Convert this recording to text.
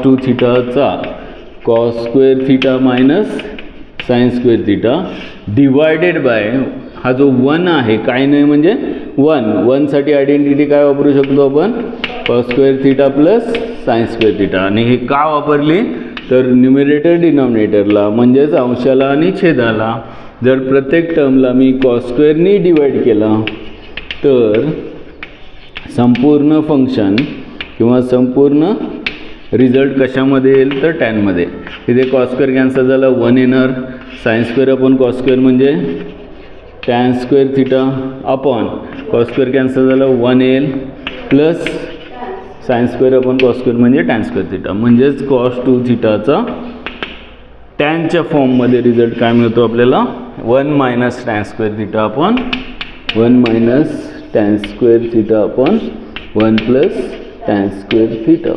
To थिटाचा cos square theta minus sine square theta divided by हा जो 1 आहे काय नाही म्हणजे 1 साठी आयडेंटिटी काय वापरू शकतो आपण cos square theta plus sine square theta. आणि हे का वापरली तर न्यूमरेटर डिनॉमिनेटरला म्हणजेच अंशाला आणि छेदाला जर प्रत्येक टर्मला मी कॉस स्क्वेअरनी डिवाइड केला तर संपूर्ण फंक्शन किंवा संपूर्ण रिझल्ट कशामध्ये येईल तर टॅनमध्ये. इथे कॉस स्क्वेअर कॅन्सल झाला 1 येणार sine square upon cos square म्हणजे tan square theta upon cos square cancel झालं 1 येईल plus sine square upon cos square म्हणजे टॅन स्क्वेअर थिटा म्हणजेच कॉस 2 थिटाचा टॅनच्या फॉर्ममध्ये रिझल्ट काय मिळतो आपल्याला 1 minus tan square theta upon 1 minus tan square theta upon 1 plus tan square theta.